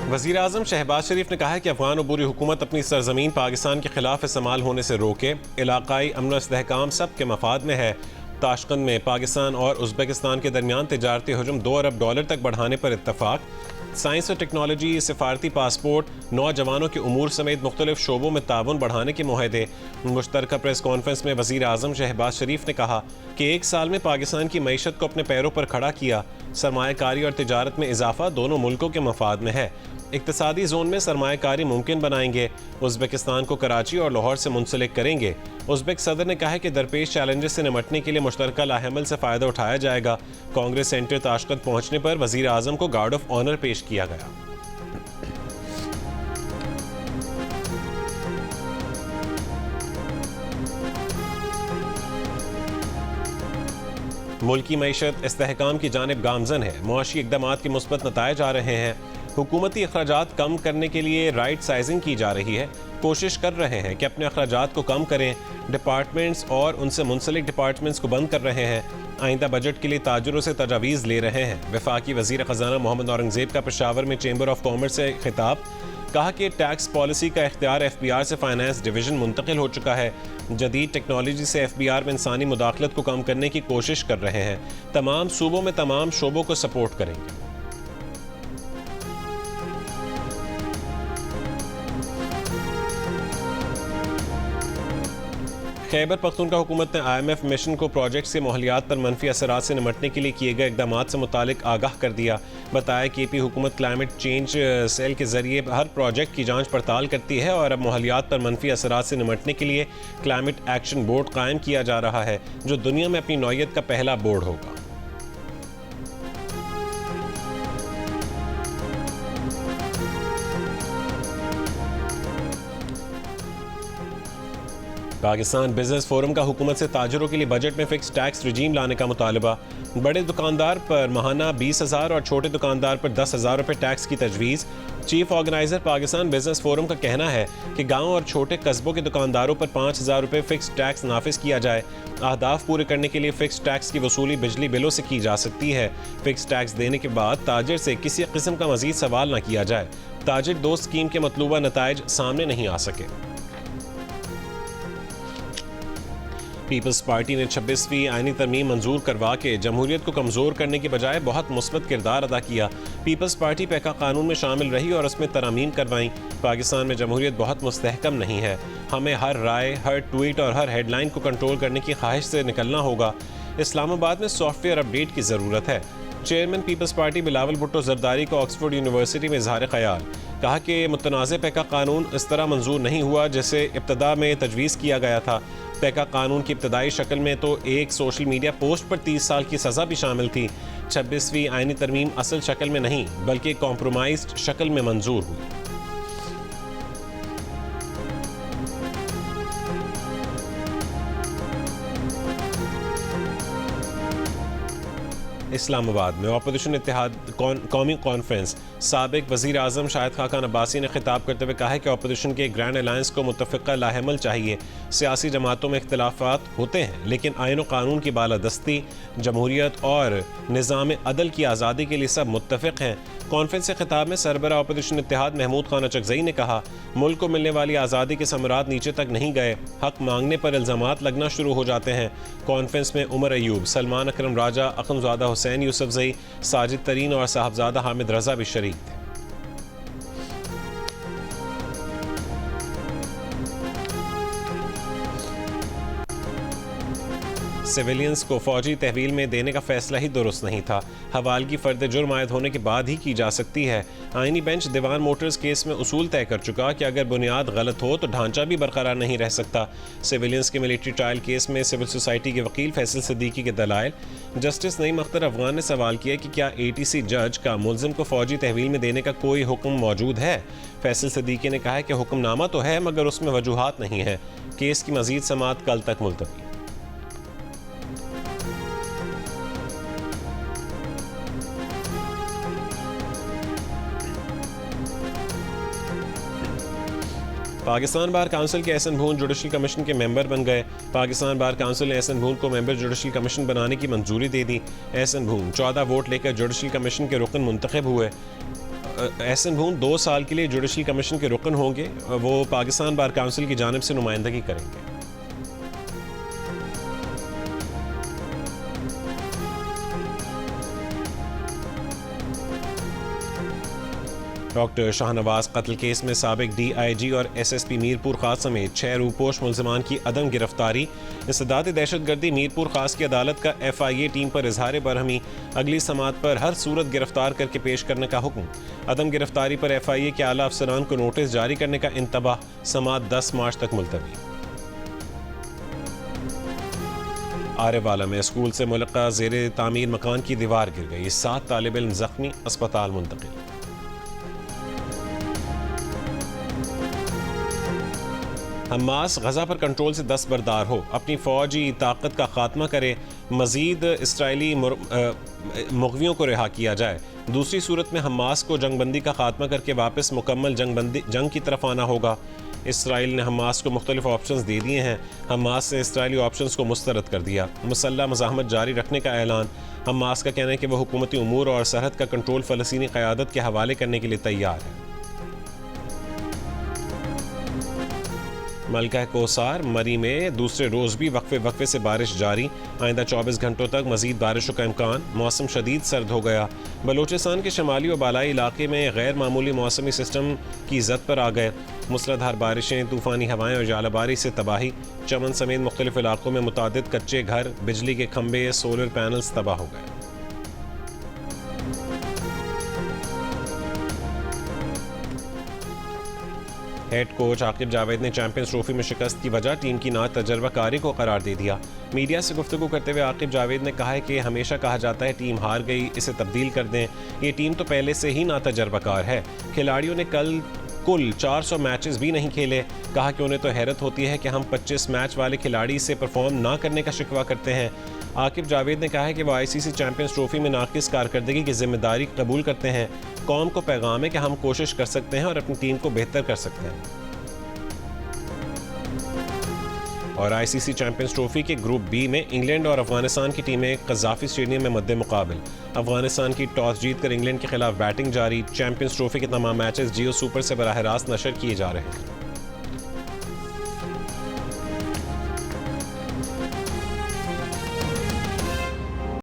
वज़ीर आज़म शहबाज शरीफ ने कहा है कि अफगान अबूरी हुकूमत अपनी सरजमीन पाकिस्तान के खिलाफ इस्तेमाल होने से रोके। इलाकाई अमन व इस्तेहकाम सब के मफाद में है। ताशकंद में पाकिस्तान और उज़्बेकिस्तान के दरमियान तिजारती हजम $2 अरब तक बढ़ाने पर इत्तफाक। साइंस और टेक्नोलॉजी, सिफारती पासपोर्ट, नौजवानों के उमूर समेत मुख्तलिफ शोबों में ताउन बढ़ाने के मुआहदे। मुश्तरका प्रेस कॉन्फ्रेंस में वज़ीर आज़म शहबाज शरीफ ने कहा कि 1 साल में पाकिस्तान की मईशत को अपने पैरों पर खड़ा किया। सरमायाकारी और तिजारत में इजाफा दोनों मुल्कों के मफाद में है। इक्तसादी जोन में सरमायाकारी मुमकिन बनाएंगे। उज़्बेकिस्तान को कराची और लाहौर से मुंसलिक करेंगे। उज़्बेक सदर ने कहा है कि दरपेश चैलेंजेस से निमटने के लिए मुश्तरका लाहेमल से फ़ायदा उठाया जाएगा। कांग्रेस सेंटर ताशकंद पहुंचने पर वज़ीर आज़म को गार्ड ऑफ ऑनर पेश किया गया। मुल्क की मईशत इस्तेहकाम की जानिब गामजन है। मुआशी इक़दामात के मुस्बत नताइज आ रहे हैं। हुकूमती अखराजात कम करने के लिए राइट साइजिंग की जा रही है। कोशिश कर रहे हैं कि अपने अखराजात को कम करें। डिपार्टमेंट्स और उनसे मुंसलिक डिपार्टमेंट्स को बंद कर रहे हैं। आइंदा बजट के लिए ताजरों से तजावीज़ ले रहे हैं। वफाकी वज़ीर ख़जाना मोहम्मद औरंगज़ेब का पेशावर में चैम्बर ऑफ कॉमर्स से खिताब। कहा कि टैक्स पॉलिसी का इख्तियार FBR से फाइनेंस डिवीज़न मुंतकिल हो चुका है। जदीद टेक्नोलॉजी से FBR में इंसानी मुदाखलत को कम करने की कोशिश कर रहे हैं। तमाम सूबों में तमाम शोबों को सपोर्ट करेंगे। खैबर पख्तूनख्वा हुकूमत ने IMF मिशन को प्रोजेक्ट से माहौलियात पर मनफी असरात से निमटने के लिए किए गए इक़दामात से मुतालिक आगाह कर दिया। बताया कि AP हुकूमत क्लाइमेट चेंज सेल के जरिए हर प्रोजेक्ट की जांच पड़ताल करती है और अब माहौलियात पर मनफी असरात से निमटने के लिए क्लाइमेट एक्शन बोर्ड कायम किया जा रहा है, जो दुनिया में अपनी नौइयत का पहला बोर्ड होगा। पाकिस्तान बिजनेस फोरम का हुकूमत से ताजरों के लिए बजट में फिक्स टैक्स रिजीम लाने का मुतालबा। बड़े दुकानदार पर माहाना 20,000 और छोटे दुकानदार पर 10,000 रुपये टैक्स की तजवीज़। Chief organiser Pakistan business forum का कहना है कि गांव और छोटे कस्बों के दुकानदारों पर 5,000 रुपये फिक्स टैक्स नाफिज किया जाए। अहदाफ पूरे करने के लिए फिक्स टैक्स की वसूली बिजली बिलों से की जा सकती है। फिक्स टैक्स देने के बाद ताजिर से किसी किस्म का मजीद सवाल न किया जाए। ताजिर 2 स्कीम के मतलूबा नताइज सामने नहीं आ सके। पीपल्स पार्टी ने 26वीं आईनी तरमीम मंजूर करवा के जमहूरियत को कमज़ोर करने के बजाय बहुत मुस्बत किरदार अदा किया। पीपल्स पार्टी पैका कानून में शामिल रही और उसमें तरमीम करवाई। पाकिस्तान में जमहूरियत बहुत मुस्तहकम नहीं है। हमें हर राय, हर ट्वीट और हर हेडलाइन को कंट्रोल करने की ख्वाहिश से निकलना होगा। इस्लामाबाद में सॉफ्टवेयर अपडेट की ज़रूरत है। Chairman People's Party Bilawal Bhutto Zardari को ऑक्सफोर्ड यूनिवर्सिटी में इज़हार ख्याल। कहा कि मुतनाज़ पैका कानून इस तरह मंजूर नहीं हुआ जैसे इब्तदा में तजवीज़ किया गया था। पैका कानून की इब्तदाई शक्ल में तो एक सोशल मीडिया पोस्ट पर 30 साल की सज़ा भी शामिल थी। 26वीं आईनी तरमीम असल शक्ल में नहीं बल्कि कॉम्प्रोमाइज्ड शक्ल में मंजूर हुई। इस्लामाबाद में अपोजिशन इत्तेहाद कौमी कॉन्फ्रेंस। साबिक वज़ीर आज़म शाहिद खाकान अब्बासी ने खिताब करते हुए कहा है कि अपोजिशन के ग्रैंड अलायंस को मुत्तफ़िक़ा लाहेमल चाहिए। सियासी जमातों में इख्तिलाफ़ात होते हैं लेकिन आईन व कानून की बालादस्ती, जमहूरियत और निज़ाम अदल की आज़ादी के लिए सब मुत्तफ़िक़ हैं। कॉन्फ्रेंस के खिताब में सरबरा अपोजिशन इत्तेहाद महमूद खान अचकज़ई ने कहा, मुल्क को मिलने वाली आज़ादी के समरात नीचे तक नहीं गए। हक मांगने पर इल्ज़ामात लगना शुरू हो जाते हैं। कॉन्फ्रेंस में उमर अयूब, सलमान अकरम राजा, अखुंज़ादा हुसैन यूसुफज़ई, साजिद तरीन और साहबजादा हामिद रज़ा भी शरीक थे। सिविलियंस को फौजी तहवील में देने का फैसला ही दुरुस्त नहीं था। हवालगी फर्द जुर्म आयद होने के बाद ही की जा सकती है। आईनी बेंच दीवान मोटर्स केस में उसूल तय कर चुका कि अगर बुनियाद गलत हो तो ढांचा भी बरकरार नहीं रह सकता। सिविलियंस के मिलिट्री ट्रायल केस में सिविल सोसाइटी के वकील फैसल सिद्दीकी के दलाइल। जस्टिस नईम अख्तर अफगान ने सवाल किया कि क्या ATC जज का मुल्जिम को फौजी तहवील में देने का कोई हुक्म मौजूद है। फैसल सिद्दीकी ने कहा है कि हुक्मनामा तो है मगर उसमें वजूहात नहीं है। केस की मजीद समाअत कल तक मुलतवी। पाकिस्तान बार काउंसिल के एहसन भून जुडिशल कमीशन के मेंबर बन गए। पाकिस्तान बार काउंसिल ने एहसन भून को मेंबर जुडिशल कमीशन बनाने की मंजूरी दे दी। एहसन भून 14 वोट लेकर जुडिशल कमीशन के रुकन मुंतखब हुए। एहसन बून 2 साल के लिए जुडिशल कमीशन के रुकन होंगे। वो पाकिस्तान बार काउंसिल की जानिब से नुमाइंदगी करेंगे। डॉक्टर शाहनवाज कत्ल केस में साबिक DIG और SSP मीरपुर खास समेत 6 रूपोश मुल्ज़िमान की अदम गिरफ्तारी। इंसदाद दहशतगर्दी मीरपुर खास की अदालत का FIA टीम पर इजहार बरहमी। अगली समात पर हर सूरत गिरफ्तार करके पेश करने का हुक्म। अदम गिरफ्तारी पर FIA के आला अफसरान को नोटिस जारी करने का इंतबाह। समात 10 मार्च तक मुलतवी। आरेवाला में स्कूल से मुल्का ज़ेरे तामीर मकान की दीवार गिर गई। 7 तालिब इल्म जख्मी, अस्पताल मुंतकिल। हमास गजा पर कंट्रोल से दस्तबरदार हो, अपनी फौजी ताकत का खात्मा करे, मजीद इसराइली मुग़वियों को रिहा किया जाए। दूसरी सूरत में हमास को जंगबंदी का खात्मा करके वापस मुकम्मल जंग की तरफ आना होगा। इसराइल ने हमास को मुख्तलिफ ऑप्शंस दे दिए हैं। हमास ने इसराइली ऑप्शंस को मुस्तरद कर दिया। मुसल्लह मज़ाहमत जारी रखने का ऐलान। हमास का कहना है कि वह हुकूमती उमूर और सरहद का कंट्रोल फ़लस्तीनी क़यादत के हवाले करने के लिए तैयार है। मलका कोसार मरी में दूसरे रोज़ भी वक्फे से बारिश जारी। आइंदा 24 घंटों तक मजीद बारिशों का इम्कान। मौसम शदीद सर्द हो गया। बलोचिस्तान के शमाली और बालाई इलाके में गैर मामूली मौसमी सिस्टम की जद पर आ गए। मूसलाधार बारिशें, तूफ़ानी हवाएं और जालाबारी से तबाही। चमन समेत मुख्तलिफ इलाकों में मुतादिद कच्चे घर, बिजली के खंभे, सोलर पैनल्स तबाह हो गए। हेड कोच आकिब जावेद ने चैंपियंस ट्रॉफी में शिकस्त की वजह टीम की ना तजर्बाकारी को करार दे दिया। मीडिया से गुफ्तगू करते हुए आकिब जावेद ने कहा है कि हमेशा कहा जाता है टीम हार गई, इसे तब्दील कर दें। ये टीम तो पहले से ही ना तजर्बाकार है। खिलाड़ियों ने कुल 400 मैचेस भी नहीं खेले। कहा कि उन्हें तो हैरत होती है कि हम 25 मैच वाले खिलाड़ी से परफॉर्म ना करने का शिकवा करते हैं। आकिब जावेद ने कहा है कि वो ICC चैंपियंस ट्रॉफी में नाकिस कारकर्दगी की जिम्मेदारी कबूल करते हैं। कौम को पैगाम है कि हम कोशिश कर सकते हैं और अपनी टीम को बेहतर कर सकते हैं। और ICC चैंपियंस ट्रॉफी के ग्रुप B में इंग्लैंड और अफगानिस्तान की टीमें कज़ाफी स्टेडियम में मद्दे मुकाबिल। अफगानिस्तान की टॉस जीतकर इंग्लैंड के खिलाफ बैटिंग जारी। चैंपियंस ट्रॉफी के तमाम मैचेस जियो सुपर से बराह रास्त नशर किए जा रहे हैं।